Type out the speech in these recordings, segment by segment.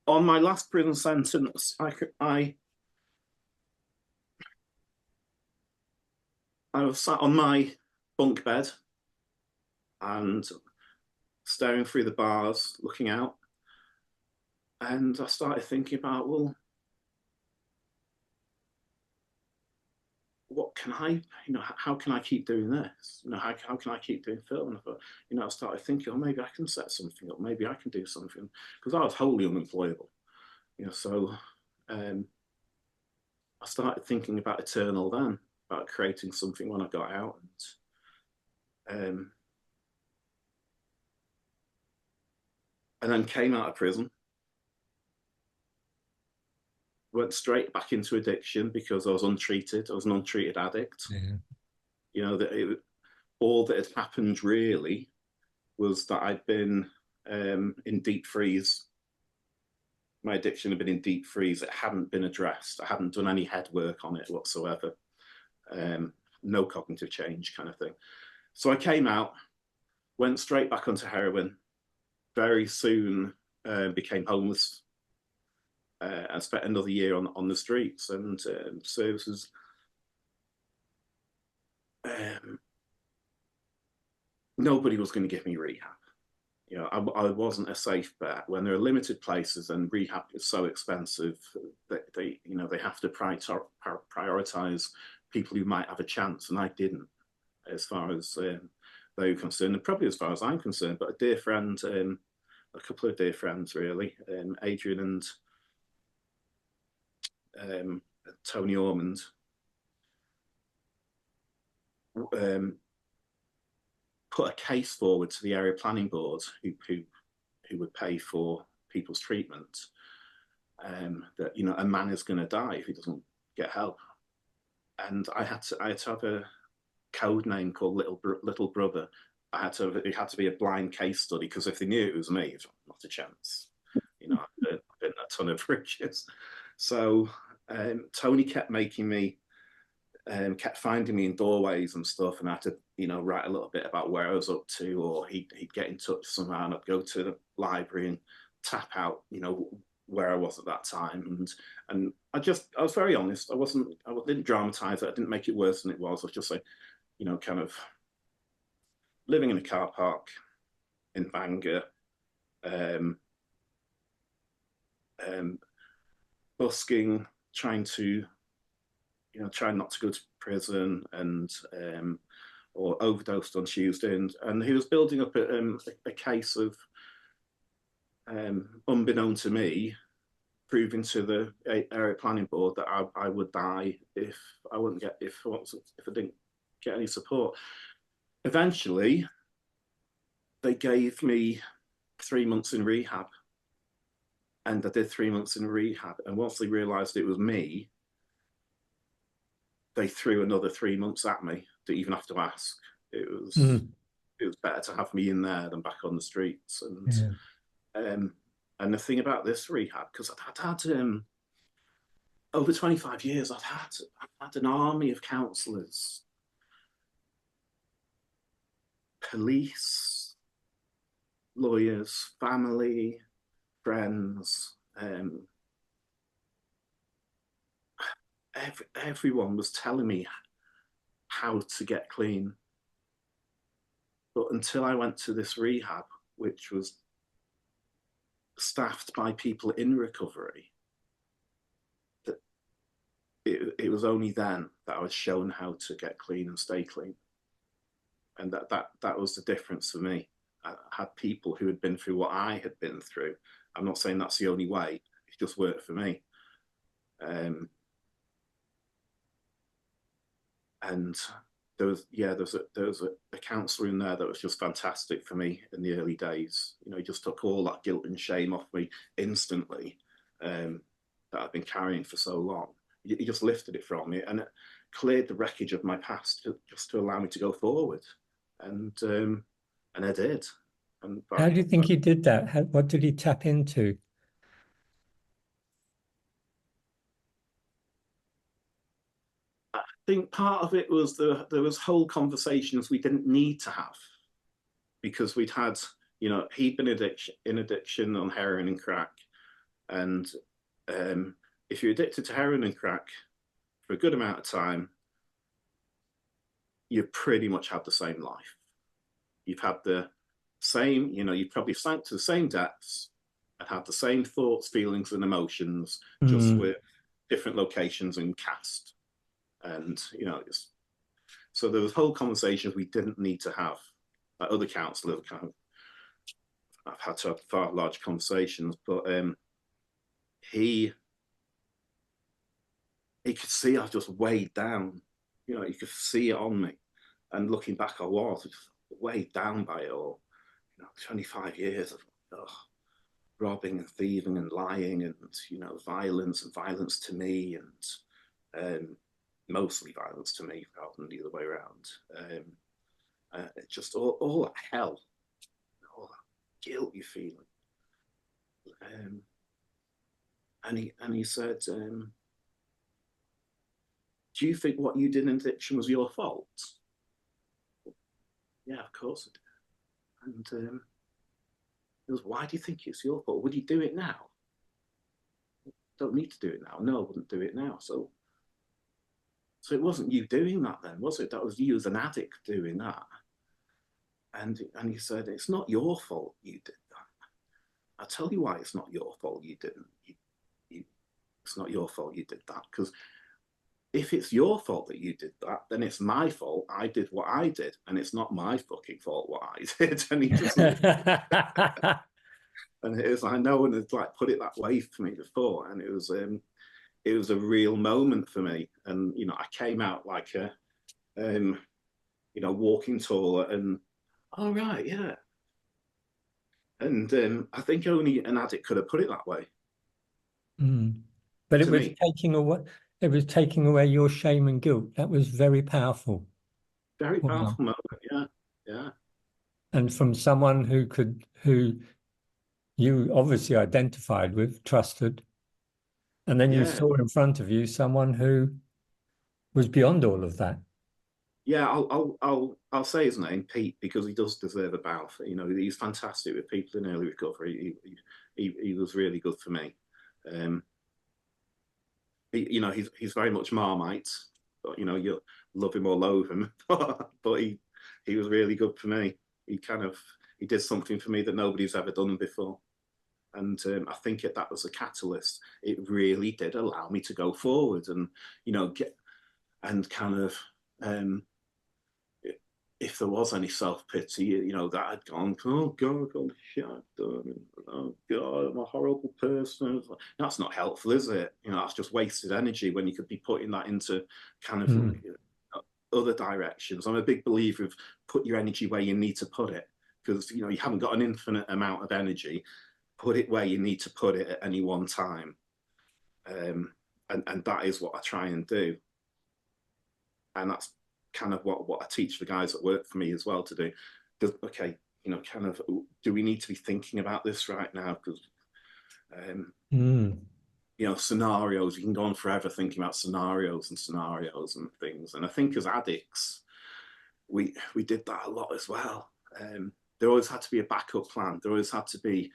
On my last prison sentence, I was sat on my bunk bed and staring through the bars, looking out, and I started thinking about, well, what can I, how can I keep doing this? How can I keep doing film? And I thought, I started thinking, oh, maybe I can set something up. Maybe I can do something, because I was wholly unemployable. So I started thinking about Eternal then, about creating something when I got out. And then came out of prison, went straight back into addiction because I was untreated. I was an untreated addict. Yeah. All that had happened really was that I'd been in deep freeze. My addiction had been in deep freeze. It hadn't been addressed. I hadn't done any head work on it whatsoever. No cognitive change kind of thing. So I came out, went straight back onto heroin, very soon became homeless and spent another year on the streets. And so this was nobody was going to give me rehab. I wasn't a safe bet. When there are limited places and rehab is so expensive that they have to prioritize people who might have a chance, and I didn't, as far as they were concerned, and probably as far as I'm concerned. But a dear friend, a couple of dear friends really, Adrian and Tony Ormond, put a case forward to the area planning board who would pay for people's treatment. That a man is going to die if he doesn't get help, and I had to have a code name called Little Brother. It had to be a blind case study, because if they knew it was me, it's not a chance. I've been a ton of bridges. So Tony kept making me, kept finding me in doorways and stuff, and I had to, write a little bit about where I was up to, or he'd get in touch somehow, and I'd go to the library and tap out, where I was at that time, and I was very honest. I didn't dramatize it. I didn't make it worse than it was. I was just like, kind of living in a car park in Bangor, busking, trying not to go to prison, and or overdosed on Tuesday, and he was building up a case of, unbeknown to me, proving to the area planning board that I would die if I didn't get any support. Eventually, they gave me 3 months in rehab, and I did 3 months in rehab. And once they realised it was me, they threw another 3 months at me. Didn't even have to ask. It was Mm. it was better to have me in there than back on the streets. Yeah. And the thing about this rehab, because I'd had over 25 years, I'd had an army of counsellors, police, lawyers, family, friends. Everyone was telling me how to get clean. But until I went to this rehab, which was staffed by people in recovery, that it was only then that I was shown how to get clean and stay clean. And that was the difference for me. I had people who had been through what I had been through. I'm not saying that's the only way. It just worked for me. And there was a counsellor in there that was just fantastic for me in the early days. He just took all that guilt and shame off me instantly, that I've been carrying for so long. He just lifted it from me, and it cleared the wreckage of my past just to allow me to go forward. And I did. And How do you think he did that? What did he tap into? I think part of it was there was whole conversations we didn't need to have, because we'd had, he'd been in addiction on heroin and crack. And if you're addicted to heroin and crack for a good amount of time, you pretty much have the same life. You've had the same, you've probably sank to the same depths and had the same thoughts, feelings, and emotions, just with different locations and cast. And, so there was whole conversations we didn't need to have. Like other counsellors, I've had to have far larger conversations, but he could see I was just weighed down. You could see it on me. And looking back, I was just weighed down by it all. 25 years of robbing and thieving and lying and, violence to me and mostly violence to me rather than the other way around. Just all that hell, all that guilt you're feeling. And he said, do you think what you did in addiction was your fault? Yeah, of course it did. And he goes, why do you think it's your fault? Would you do it now? Don't need to do it now. No, I wouldn't do it now. So it wasn't you doing that then, was it? That was you as an addict doing that. And he said, it's not your fault you did that. I'll tell you why it's not your fault you didn't. It's not your fault you did that, because if it's your fault that you did that, then it's my fault. I did what I did, and it's not my fucking fault what I did. And he just and it was like no one had put it that way for me before, and it was a real moment for me. And I came out like a walking taller, and all right, yeah. And I think only an addict could have put it that way. But it was taking away. It was taking away your shame and guilt. That was very powerful. Very powerful moment, yeah. And from someone who you obviously identified with, trusted, and then you saw in front of you someone who was beyond all of that. Yeah, I'll say his name, Pete, because he does deserve a bow. He's fantastic with people in early recovery. He was really good for me. He's very much Marmite, but you love him or loathe him. But he was really good for me. He did something for me that nobody's ever done before, and I think that was a catalyst. It really did allow me to go forward and if there was any self-pity, that had gone, oh God, shit I've done. Oh God, I'm a horrible person. That's not helpful, is it? That's just wasted energy when you could be putting that into other directions. I'm a big believer of put your energy where you need to put it, because you haven't got an infinite amount of energy. Put it where you need to put it at any one time. And that is what I try and do. And that's kind of what I teach the guys that work for me as well to do. Okay, do we need to be thinking about this right now? Because, scenarios, you can go on forever thinking about scenarios and things. And I think as addicts, we did that a lot as well. There always had to be a backup plan. There always had to be,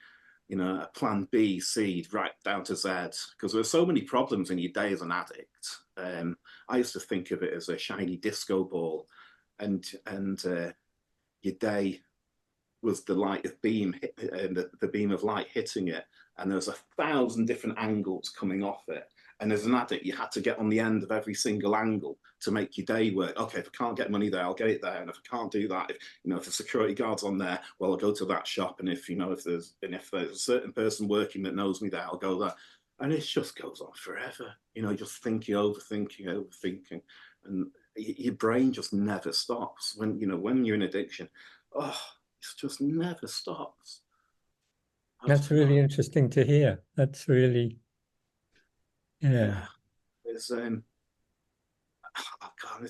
a plan B, C, right down to Z, because there are so many problems in your day as an addict. I used to think of it as a shiny disco ball, and your day was the light of beam, the beam of light hitting it, and there was 1,000 different angles coming off it. And as an addict, you had to get on the end of every single angle to make your day work. Okay, if I can't get money there, I'll get it there. And if I can't do that, if the security guard's on there, well, I'll go to that shop. And if there's a certain person working that knows me there, I'll go there. And it just goes on forever. Just overthinking, and your brain just never stops. When you're in addiction, it just never stops. That's really interesting to hear. That's really. Yeah. It's the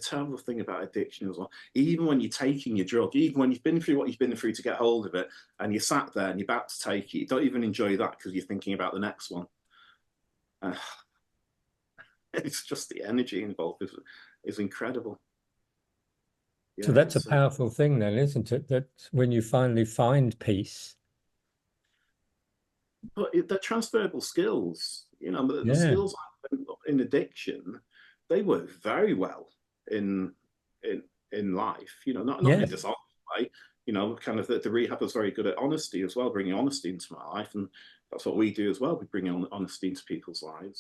terrible thing about addiction as well. Even when you're taking your drug, even when you've been through what you've been through to get hold of it, and you're sat there and you're about to take it, you don't even enjoy that because you're thinking about the next one. It's just the energy involved is incredible. Yeah, so that's a powerful thing then, isn't it? That when you finally find peace, but they're transferable skills. You know, the Yeah. skills in addiction, they work very well in in in life. You know, not in a Yes. dishonest way. You know, kind of the rehab was very good at honesty as well, bringing honesty into my life, and that's what we do as well. We bring on honesty into people's lives.